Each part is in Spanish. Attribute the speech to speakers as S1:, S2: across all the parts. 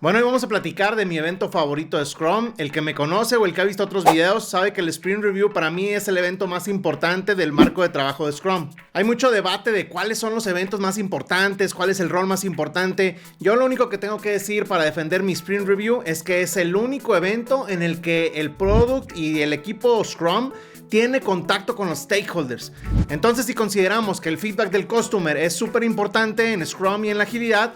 S1: Bueno, hoy vamos a platicar de mi evento favorito de Scrum. El que me conoce o el que ha visto otros videos sabe que el Sprint Review para mí es el evento más importante del marco de trabajo de Scrum. Hay mucho debate de cuáles son los eventos más importantes, cuál es el rol más importante. Yo lo único que tengo que decir para defender mi Sprint Review es que es el único evento en el que el product y el equipo Scrum tiene contacto con los stakeholders. Entonces, si consideramos que el feedback del customer es súper importante en Scrum y en la agilidad,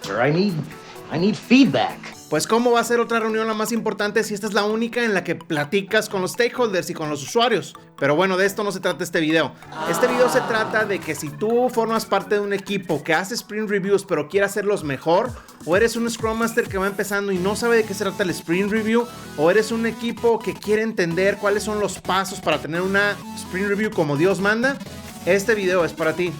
S2: I need feedback.
S1: pues ¿cómo va a ser otra reunión la más importante si esta es la única en la que platicas con los stakeholders y con los usuarios? Pero bueno, de esto no se trata este video. Este video se trata de que si tú formas parte de un equipo que hace sprint reviews pero quiere hacerlos mejor, o eres un Scrum Master que va empezando y no sabe de qué se trata el sprint review, o eres un equipo que quiere entender cuáles son los pasos para tener una sprint review como Dios manda, este video es para ti.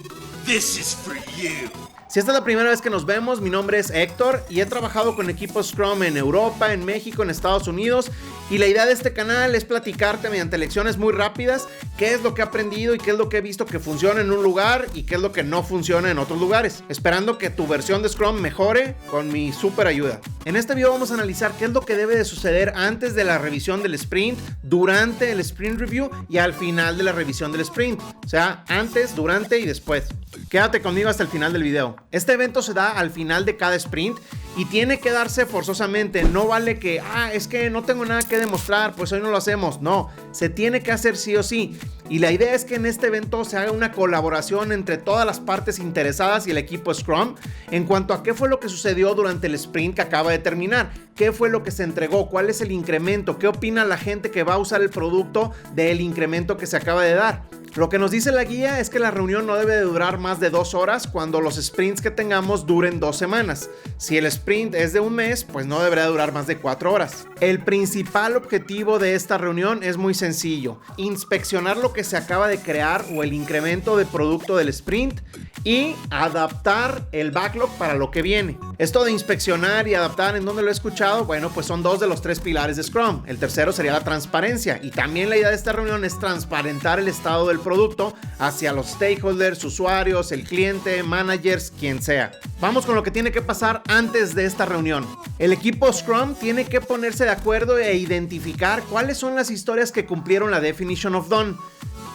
S3: This is for you.
S1: Si esta es la primera vez que nos vemos, mi nombre es Héctor y he trabajado con equipos Scrum en Europa, en México, en Estados Unidos, y la idea de este canal es platicarte mediante lecciones muy rápidas qué es lo que he aprendido y qué es lo que he visto que funciona en un lugar y qué es lo que no funciona en otros lugares, esperando que tu versión de Scrum mejore con mi súper ayuda. En este video vamos a analizar qué es lo que debe de suceder antes de la revisión del sprint, durante el sprint review y al final de la revisión del sprint, o sea, antes, durante y después. Quédate conmigo hasta el final del video. Este evento se da al final de cada sprint y tiene que darse forzosamente. No vale que, es que no tengo nada que demostrar, pues hoy no lo hacemos. No, se tiene que hacer sí o sí. Y la idea es que en este evento se haga una colaboración entre todas las partes interesadas y el equipo Scrum en cuanto a qué fue lo que sucedió durante el sprint que acaba de terminar, qué fue lo que se entregó, cuál es el incremento, qué opina la gente que va a usar el producto del incremento que se acaba de dar. Lo que nos dice la guía es que la reunión no debe de durar más de 2 horas cuando los sprints que tengamos duren 2 semanas. Si el sprint es de un mes, pues no deberá durar más de 4 horas. El principal objetivo de esta reunión es muy sencillo: inspeccionar lo que se acaba de crear o el incremento de producto del sprint y adaptar el backlog para lo que viene. Esto de inspeccionar y adaptar, ¿en dónde lo he escuchado? Bueno, pues son 2 de los 3 pilares de Scrum. El tercero sería la transparencia, y también la idea de esta reunión es transparentar el estado del producto hacia los stakeholders, usuarios, el cliente, managers, quien sea. Vamos con lo que tiene que pasar antes de esta reunión. El equipo Scrum tiene que ponerse de acuerdo e identificar cuáles son las historias que cumplieron la Definition of Done.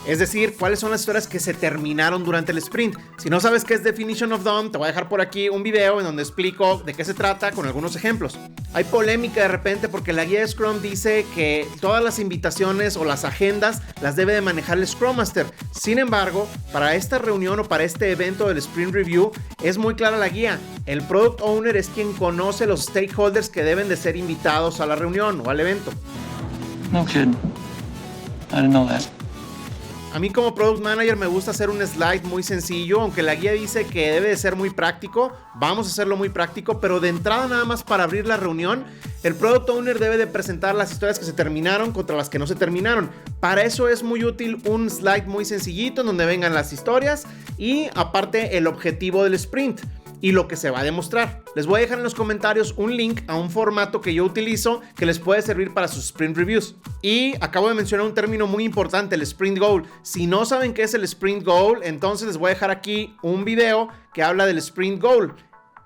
S1: Es decir, cuáles son las historias que se terminaron durante el sprint. Si no sabes qué es Definition of Done, te voy a dejar por aquí un video en donde explico de qué se trata con algunos ejemplos. Hay polémica de repente porque la guía de Scrum dice que todas las invitaciones o las agendas las debe de manejar el Scrum Master. Sin embargo, para esta reunión o para este evento del Sprint Review es muy clara la guía. El Product Owner es quien conoce los stakeholders que deben de ser invitados a la reunión o al evento.
S2: No kidding. I didn't know that.
S1: A mí como Product Manager me gusta hacer un slide muy sencillo, aunque la guía dice que debe de ser muy práctico. Vamos a hacerlo muy práctico, pero de entrada nada más para abrir la reunión, el Product Owner debe de presentar las historias que se terminaron contra las que no se terminaron. Para eso es muy útil un slide muy sencillito en donde vengan las historias y aparte el objetivo del sprint y lo que se va a demostrar. Les voy a dejar en los comentarios un link a un formato que yo utilizo que les puede servir para sus sprint reviews. Y acabo de mencionar un término muy importante, el sprint goal. Si no saben qué es el sprint goal, entonces les voy a dejar aquí un video que habla del sprint goal.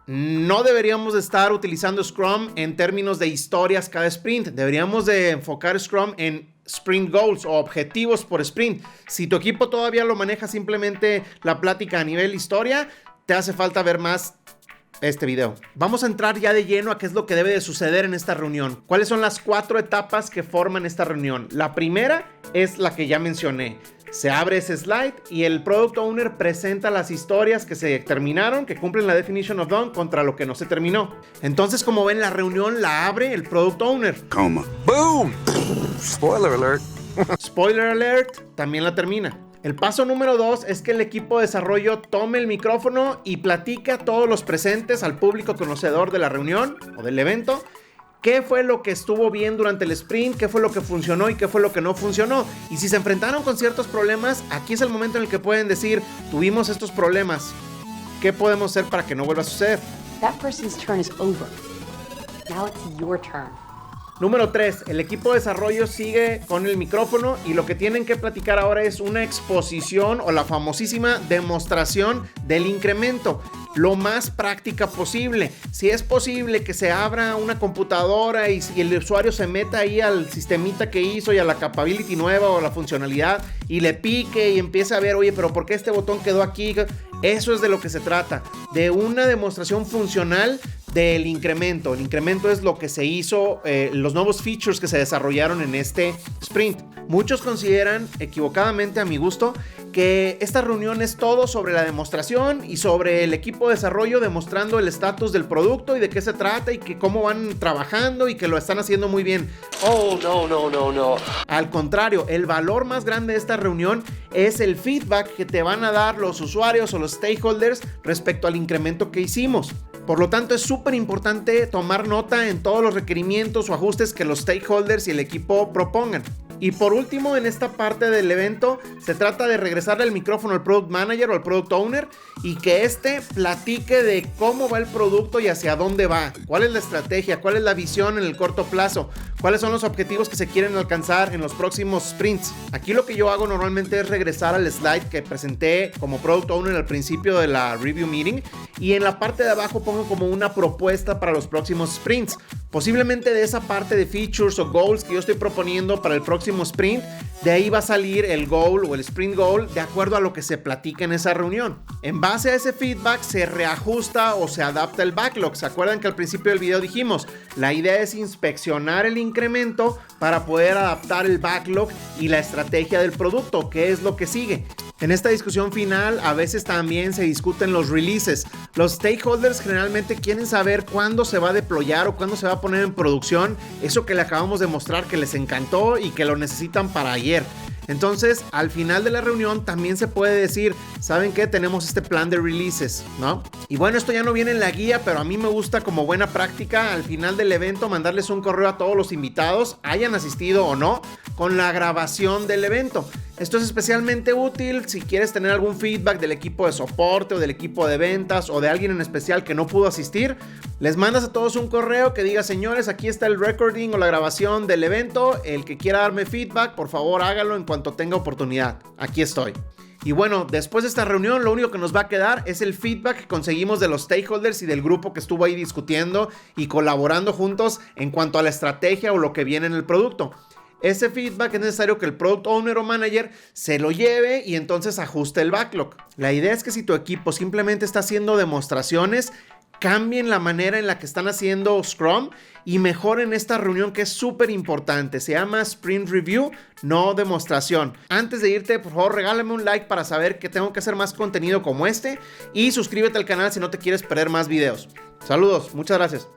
S1: No deberíamos de estar utilizando Scrum en términos de historias cada sprint. Deberíamos de enfocar Scrum en sprint goals o objetivos por sprint. Si tu equipo todavía lo maneja simplemente la plática a nivel historia, te hace falta ver más este video. Vamos a entrar ya de lleno a qué es lo que debe de suceder en esta reunión. ¿Cuáles son las 4 etapas que forman esta reunión? La primera es la que ya mencioné. Se abre ese slide y el Product Owner presenta las historias que se terminaron, que cumplen la Definition of Done contra lo que no se terminó. Entonces, como ven, la reunión la abre el Product Owner.
S3: Coma. Boom. Spoiler alert.
S1: Spoiler alert, también la termina. El paso número 2 es que el equipo de desarrollo tome el micrófono y platique a todos los presentes, al público conocedor de la reunión o del evento, qué fue lo que estuvo bien durante el sprint, qué fue lo que funcionó y qué fue lo que no funcionó. Y si se enfrentaron con ciertos problemas, aquí es el momento en el que pueden decir, tuvimos estos problemas, ¿qué podemos hacer para que no vuelva a suceder?
S4: That person's turn is over. Now it's your turn.
S1: Número 3, el equipo de desarrollo sigue con el micrófono y lo que tienen que platicar ahora es una exposición o la famosísima demostración del incremento. lo más práctica posible. Si es posible que se abra una computadora y el usuario se meta ahí al sistemita que hizo y a la capability nueva o la funcionalidad y le pique y empiece a ver, oye, pero ¿por qué este botón quedó aquí? Eso es de lo que se trata, de una demostración funcional del incremento. El incremento es lo que se hizo, los nuevos features que se desarrollaron en este sprint. Muchos consideran, equivocadamente a mi gusto, que esta reunión es todo sobre la demostración y sobre el equipo de desarrollo demostrando el estatus del producto y de qué se trata y que cómo van trabajando y que lo están haciendo muy bien.
S3: Oh, no.
S1: Al contrario, el valor más grande de esta reunión es el feedback que te van a dar los usuarios o los stakeholders respecto al incremento que hicimos. Por lo tanto, es súper importante tomar nota en todos los requerimientos o ajustes que los stakeholders y el equipo propongan. Y por último, en esta parte del evento, se trata de regresarle el micrófono al Product Manager o al Product Owner y que éste platique de cómo va el producto y hacia dónde va, cuál es la estrategia, cuál es la visión en el corto plazo, cuáles son los objetivos que se quieren alcanzar en los próximos sprints. Aquí lo que yo hago normalmente es regresar al slide que presenté como Product Owner al principio de la Review Meeting y en la parte de abajo pongo como una propuesta para los próximos sprints. Posiblemente de esa parte de features o goals que yo estoy proponiendo para el próximo sprint, de ahí va a salir el goal o el sprint goal de acuerdo a lo que se platica en esa reunión. En base a ese feedback se reajusta o se adapta el backlog. ¿Se acuerdan que al principio del video dijimos? La idea es inspeccionar el incremento para poder adaptar el backlog y la estrategia del producto, que es lo que sigue. En esta discusión final a veces también se discuten los releases. Los stakeholders generalmente quieren saber cuándo se va a deployar o cuándo se va a poner en producción eso que le acabamos de mostrar que les encantó y que lo necesitan para ayer. Entonces, al final de la reunión también se puede decir, ¿saben qué? Tenemos este plan de releases, ¿no? Y bueno, esto ya no viene en la guía, pero a mí me gusta como buena práctica al final del evento mandarles un correo a todos los invitados, hayan asistido o no, con la grabación del evento. Esto es especialmente útil si quieres tener algún feedback del equipo de soporte o del equipo de ventas o de alguien en especial que no pudo asistir. Les mandas a todos un correo que diga, señores, aquí está el recording o la grabación del evento. El que quiera darme feedback, por favor hágalo en cuanto tenga oportunidad. Aquí estoy. Y bueno, después de esta reunión lo único que nos va a quedar es el feedback que conseguimos de los stakeholders y del grupo que estuvo ahí discutiendo y colaborando juntos en cuanto a la estrategia o lo que viene en el producto. Ese feedback es necesario que el Product Owner o Manager se lo lleve y entonces ajuste el backlog. La idea es que si tu equipo simplemente está haciendo demostraciones, cambien la manera en la que están haciendo Scrum y mejoren esta reunión que es súper importante. Se llama Sprint Review, no demostración. Antes de irte, por favor, regálame un like para saber que tengo que hacer más contenido como este y suscríbete al canal si no te quieres perder más videos. Saludos, muchas gracias.